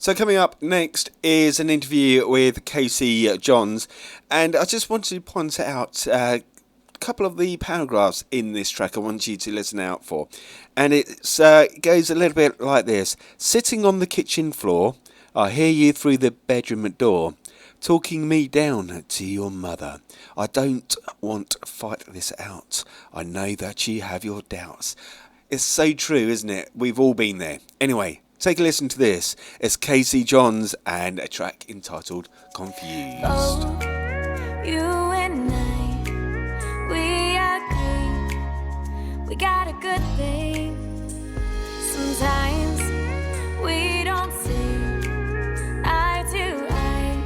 So coming up next is an interview with C.I.C. Johns, and I just wanted to point out a couple of the paragraphs in this track I want you to listen out for. And it goes a little bit like this. Sitting on the kitchen floor, I hear you through the bedroom door, talking me down to your mother. I don't want to fight this out. I know that you have your doubts. It's so true, isn't it? We've all been there. Anyway, take a listen to this. It's C.I.C. Johns and a track entitled Confused. Oh, you and I, we agree. We got a good thing. Sometimes we don't see eye to eye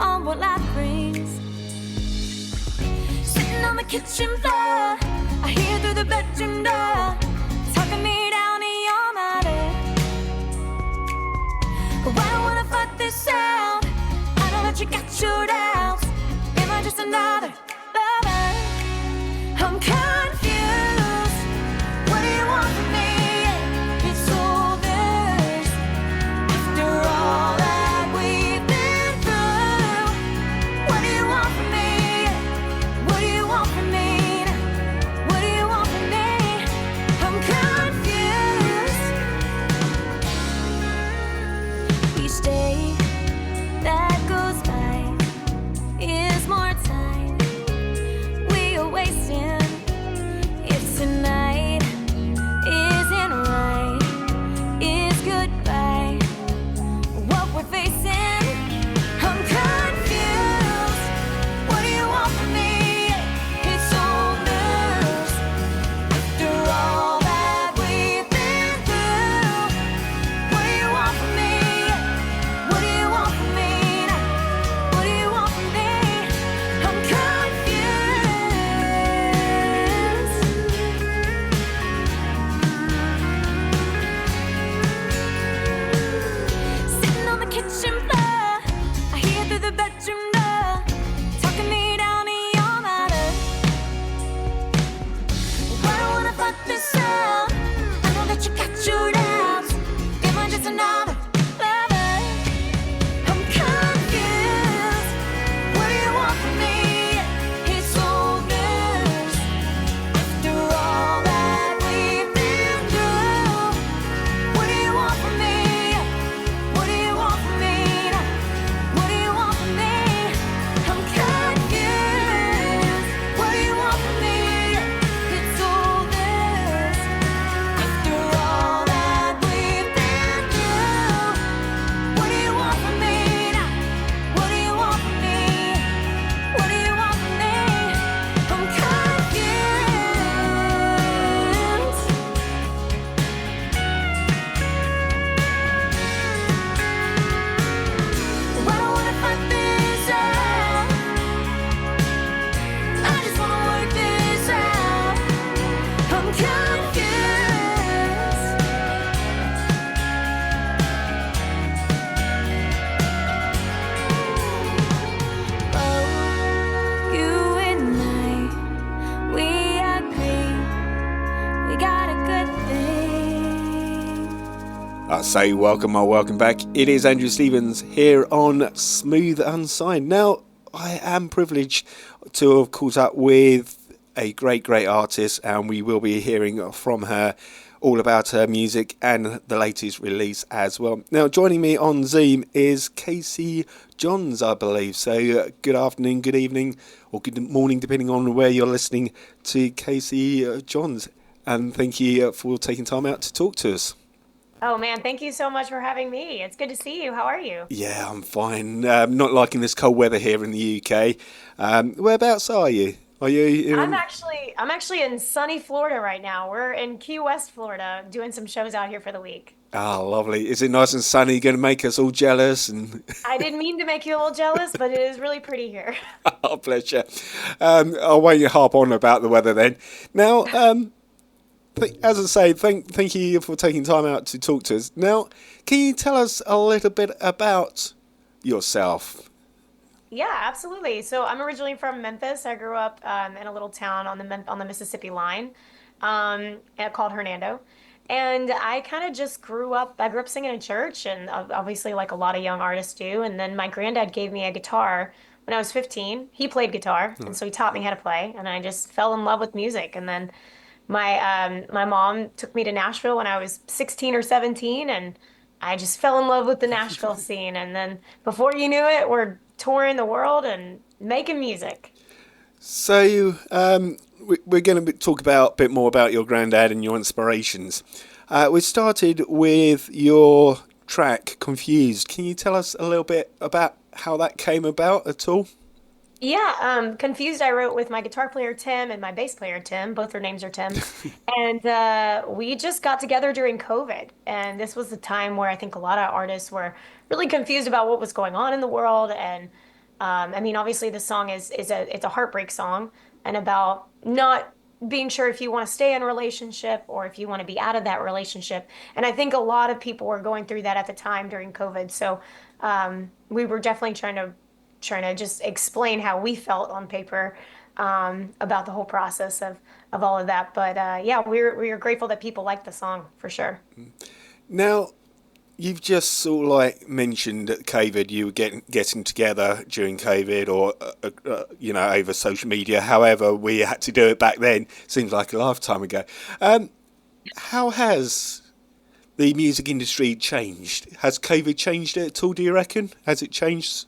on what life brings. Sitting on the kitchen floor, I hear through the bedroom door, talking me down to your mother. But I don't wanna fight this out. I know that you got your doubts. Am I just another lover? I'm confused. What do you want from me? It's all this. After all that we've been through, what do you want from me? What do you want from me? What do you want from me? I'm confused. Each day that goes by is more time we are wasting. If tonight isn't right, is goodbye what we're facing? I'm confused. What do you want from me? It's old news. After all that we've been through, what do you want from me? What do you want from me? What do you want from me? I'm confused. Sitting on the kitchen floor, I hear through the bedroom door, talking me down to your mother. I don't wanna fight this out. I know that you got your doubts. Am I just another lover? I'm confused. What do you want from me? It's old news. After all that we've been through, what do you want from me? What do you want from me? What do you want from me? I'm confused. What do you want from me? It's old news. After all that we've been through, what do you want from me? What do you want from me? What do you want from me? I'm confused. I don't wanna fight this out. I just wanna work this out. I'm confused. Oh, you and I, we agree. We got a good thing. I say welcome or welcome back. It is Andrew Stevens here on Smooth Unsigned. Now, I am privileged to have caught up with a great artist, and we will be hearing from her all about her music and the latest release as well. Now, joining me on Zoom is C.I.C. Johns, I believe. So, good afternoon, good evening, or good morning, depending on where you're listening to C.I.C. Johns. And thank you for taking time out to talk to us. Oh man, thank you so much for having me. It's good to see you. How are you? Yeah, I'm fine. Not liking this cold weather here in the UK. Whereabouts are you? Are you I'm in? actually in sunny Florida right now. We're in Key West, Florida, doing some shows out here for the week. Ah, lovely. Is it nice and sunny? Going to make us all jealous? And I didn't mean to make you a little jealous, but it is really pretty here. oh, bless you. I won't harp on about the weather then. Now, as I say, thank you for taking time out to talk to us. Now, can you tell us a little bit about yourself? Yeah, absolutely. So I'm originally from Memphis. I grew up in a little town on the Mississippi line called Hernando. And I kind of just grew up, I grew up singing in church, and obviously, like a lot of young artists do. And then my granddad gave me a guitar when I was 15. He played guitar, and so he taught me how to play, and I just fell in love with music. And then my mom took me to Nashville when I was 16 or 17, and I just fell in love with the Nashville scene. And then before you knew it, we're touring the world and making music. So we're going to talk about a bit more about your granddad and your inspirations. We started with your track "Confused." Can you tell us a little bit about how that came about at all? Yeah, Confused I wrote with my guitar player Tim and my bass player Tim. Both their names are Tim. And we just got together during COVID. And this was the time where I think a lot of artists were really confused about what was going on in the world. And I mean, obviously the song is a heartbreak song and about not being sure if you want to stay in a relationship or if you want to be out of that relationship. And I think a lot of people were going through that at the time during COVID. So we were definitely trying to just explain how we felt on paper about the whole process of all of that. But yeah, we're grateful that people like the song for sure. Now, you've just sort of like mentioned that COVID, you were getting together during COVID, or over social media. However, we had to do it back then. Seems like a lifetime ago. Um, how has the music industry changed? Has COVID changed it at all? Do you reckon? Has it changed?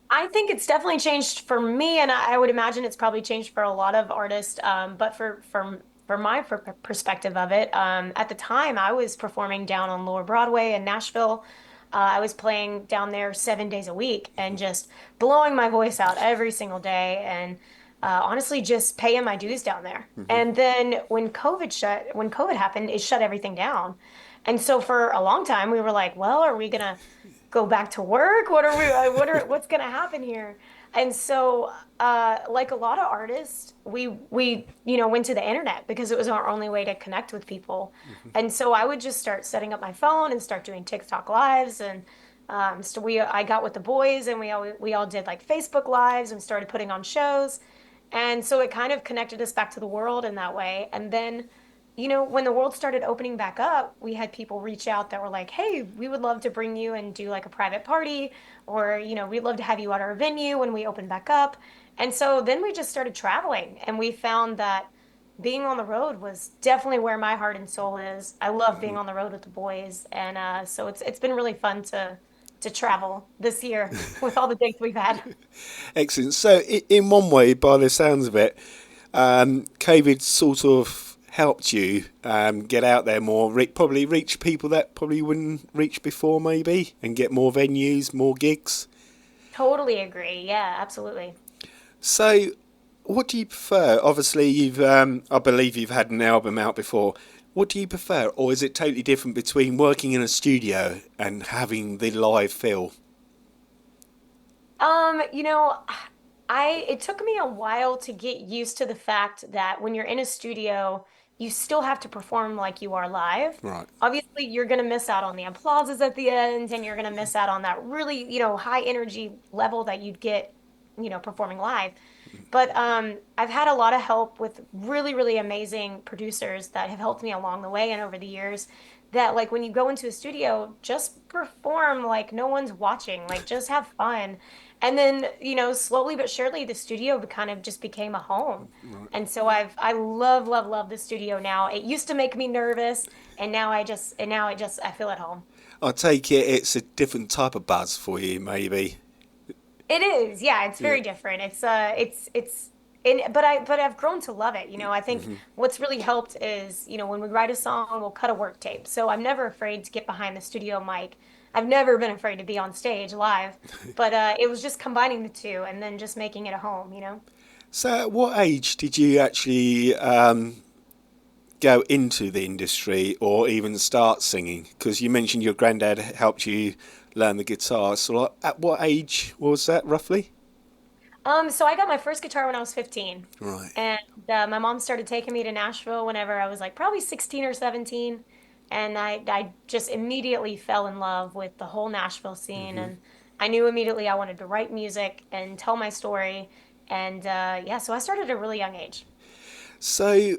I think it's definitely changed for me, and I would imagine it's probably changed for a lot of artists. But for my perspective of it, at the time I was performing down on Lower Broadway in Nashville. I was playing down there 7 days a week and just blowing my voice out every single day, and honestly just paying my dues down there. And then when COVID happened, it shut everything down. And so for a long time, we were like, well, are we gonna go back to work? What's going to happen here? And so, like a lot of artists, we went to the internet because it was our only way to connect with people. And so I would just start setting up my phone and start doing TikTok lives. And so I got with the boys and we all did like Facebook lives and started putting on shows. And so it kind of connected us back to the world in that way. And then when the world started opening back up, we had people reach out that were like, "Hey, we would love to bring you and do like a private party, or, we'd love to have you at our venue when we open back up." And so then we just started traveling, and we found that being on the road was definitely where my heart and soul is. I love being on the road with the boys, and so it's been really fun to travel this year with all the dates we've had. Excellent. So, in one way, by the sounds of it, COVID sort of helped you get out there more, probably reach people that probably wouldn't reach before, maybe, and get more venues, more gigs. Totally agree. Yeah, absolutely. So, what do you prefer? Obviously, I believe you've had an album out before. What do you prefer, or is it totally different between working in a studio and having the live feel? Um, you know, it took me a while to get used to the fact that when you're in a studio, you still have to perform like you are live. Right. Obviously, you're going to miss out on the applauses at the end, and you're going to miss out on that really, high energy level that you'd get, performing live. But I've had a lot of help with really, really amazing producers that have helped me along the way and over the years. That like when you go into a studio, just perform like no one's watching, like just have fun. And then, slowly but surely the studio kind of just became a home. And so I love, love, love the studio now. It used to make me nervous, and now I feel at home. I take it it's a different type of buzz for you, maybe. It is, yeah, it's Yeah. very different. It's but I've grown to love it. I think what's really helped is, when we write a song, we'll cut a work tape. So I'm never afraid to get behind the studio mic. I've never been afraid to be on stage live, but it was just combining the two and then just making it a home. So, at what age did you actually go into the industry or even start singing? Because you mentioned your granddad helped you learn the guitar. So, like, at what age was that roughly? So I got my first guitar when I was 15. Right. And my mom started taking me to Nashville whenever I was like probably 16 or 17. And I just immediately fell in love with the whole Nashville scene. And I knew immediately I wanted to write music and tell my story. And yeah, so I started at a really young age. So,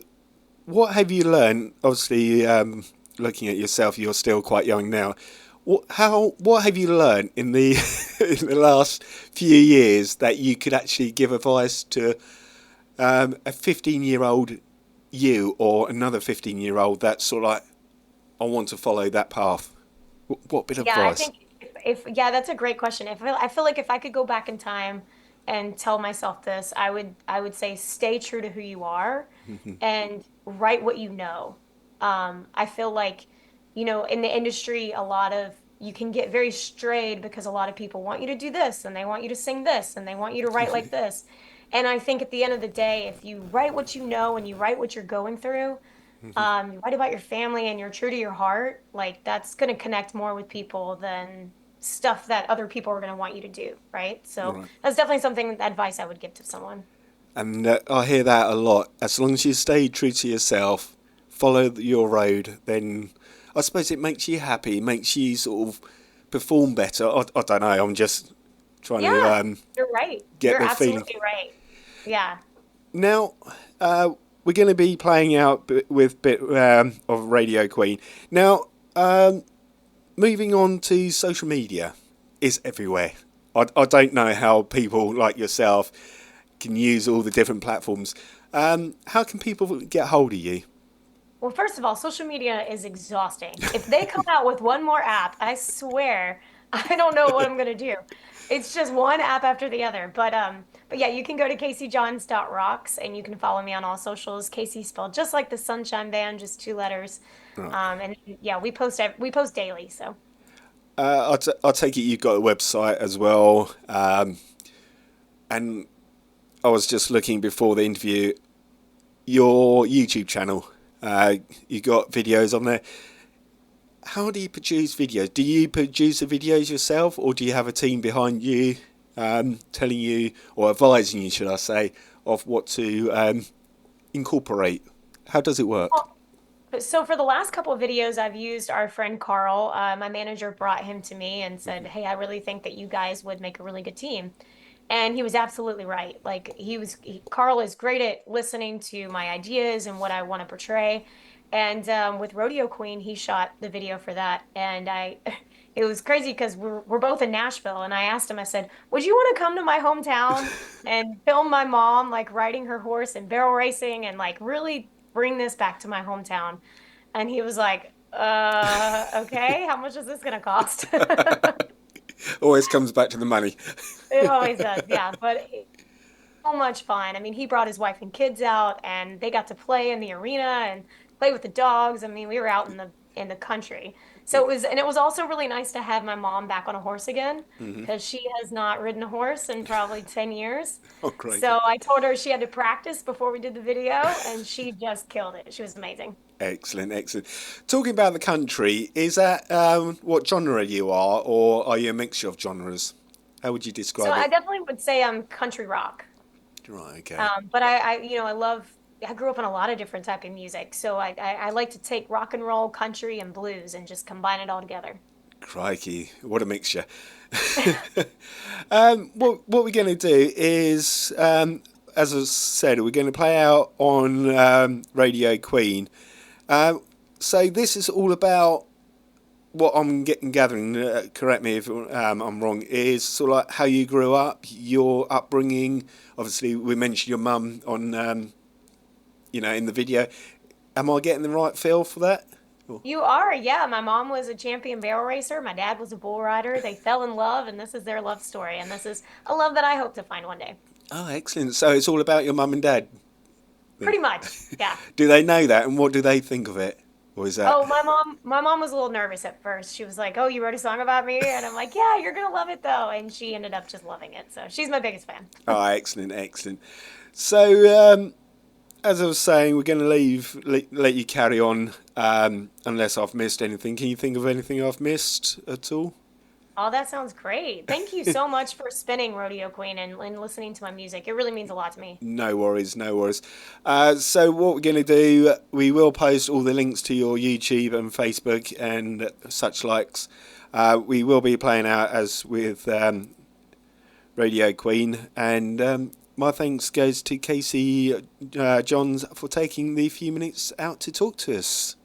what have you learned? Obviously, looking at yourself, you're still quite young now. What have you learned in the in the last few years that you could actually give advice to a 15-year-old you or another 15-year-old that's sort of like, I want to follow that path? What bit of Yeah, I advice? think if yeah, that's a great question. I feel like if I could go back in time and tell myself this, I would say stay true to who you are and write what you know. I feel like, in the industry, a lot of you can get very strayed because a lot of people want you to do this and they want you to sing this and they want you to write like this. And I think at the end of the day, if you write what you know and you write what you're going through, you write about your family and you're true to your heart, like that's going to connect more with people than stuff that other people are going to want you to do, right? So Right. that's definitely something advice I would give to someone. And I hear that a lot. As long as you stay true to yourself, follow your road, then I suppose it makes you happy, makes you sort of perform better. I don't know. I'm just trying to Yeah, you're right. get You're the feeling. absolutely right. Yeah. Now, we're going to be playing out with a bit of Radio Queen. Now, moving on to social media is everywhere. I don't know how people like yourself can use all the different platforms. How can people get hold of you? Well, first of all, social media is exhausting. If they come out with one more app, I swear, I don't know what I'm gonna do. It's just one app after the other. But yeah, you can go to caseyjohns.rocks and you can follow me on all socials. Casey spelled just like the Sunshine Band, just two letters. Right. And yeah, we post daily. So I take it you've got a website as well. And I was just looking before the interview, your YouTube channel. You got videos on there. How do you produce videos? Do you produce the videos yourself, or do you have a team behind you telling you, or advising you, should I say, of what to incorporate? How does it work? So for the last couple of videos, I've used our friend Carl. My manager brought him to me and said, "Hey, I really think that you guys would make a really good team." And he was absolutely right. Like Carl is great at listening to my ideas and what I want to portray. And with Rodeo Queen, he shot the video for that. And it was crazy because we're both in Nashville. And I asked him, I said, "Would you want to come to my hometown and film my mom like riding her horse and barrel racing and like really bring this back to my hometown?" And he was like, okay, how much is this gonna cost?" Always comes back to the money. It always does, yeah. But so much fun. I mean, he brought his wife and kids out, and they got to play in the arena and play with the dogs. I mean, we were out in the country. So it was also really nice to have my mom back on a horse again because she has not ridden a horse in probably 10 years. Oh, crikey. So I told her she had to practice before we did the video, and she just killed it. She was amazing. Excellent, excellent. Talking about the country, is that what genre you are, or are you a mixture of genres? How would you So describe I it? definitely would say I'm country rock. Right, okay. But I grew up in a lot of different type of music. So I like to take rock and roll, country, and blues and just combine it all together. Crikey, what a mixture. What we're going to do is, as I said, we're going to play out on Radio Queen. So this is all about what I'm gathering, correct me if I'm wrong, is sort of like how you grew up, your upbringing. Obviously, we mentioned your mum on, in the video. Am I getting the right feel for that? You are, yeah. My mom was a champion barrel racer. My dad was a bull rider. They fell in love, and this is their love story. And this is a love that I hope to find one day. Oh, excellent. So it's all about your mum and dad. Pretty much, yeah. Do they know that, and what do they think of it? Or is that... Oh, my mom was a little nervous at first. She was like, "Oh, you wrote a song about me?" And I'm like, "Yeah, you're gonna love it though." And she ended up just loving it. So she's my biggest fan. Oh, excellent, excellent. So, as I was saying, we're going to let you carry on, unless I've missed anything. Can you think of anything I've missed at all? Oh, that sounds great. Thank you so much for spinning Rodeo Queen and listening to my music. It really means a lot to me. No worries, no worries. So what we're going to do, we will post all the links to your YouTube and Facebook and such likes. We will be playing out as with Radio Queen, and my thanks goes to Casey Johns for taking the few minutes out to talk to us.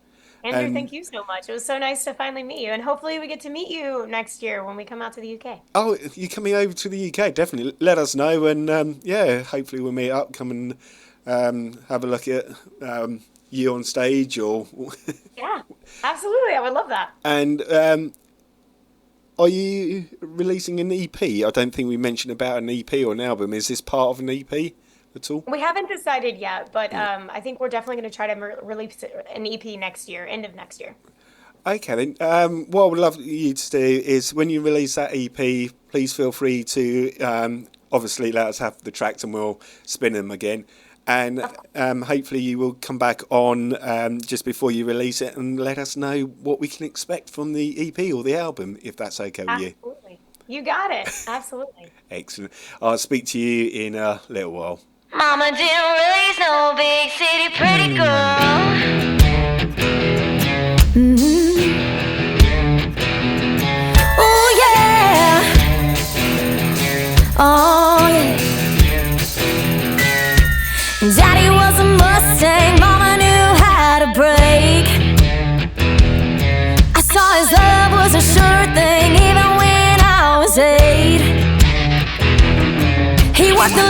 Andrew, And thank you so much. It was so nice to finally meet you, and hopefully we get to meet you next year when we come out to the UK. oh, you're coming over to the UK? Definitely, let us know, and yeah, hopefully we'll meet up. Come and have a look at you on stage, or Yeah, absolutely. I would love that. and are you releasing an EP? I don't think we mentioned about an EP or an album. Is this part of an EP at all? We haven't decided yet, but I think we're definitely going to try to release an EP next year, end of next year. Okay then. What I would love you to do is when you release that EP, please feel free to obviously let us have the tracks and we'll spin them again. And hopefully you will come back on just before you release it and let us know what we can expect from the EP or the album, if that's okay with you. Absolutely. You got it. Absolutely. Excellent. I'll speak to you in a little while. Mama didn't raise no big city pretty girl. Oh yeah. Oh yeah. Daddy was a Mustang, Mama knew how to brake. I saw his love was a sure thing even when I was 8. He worked the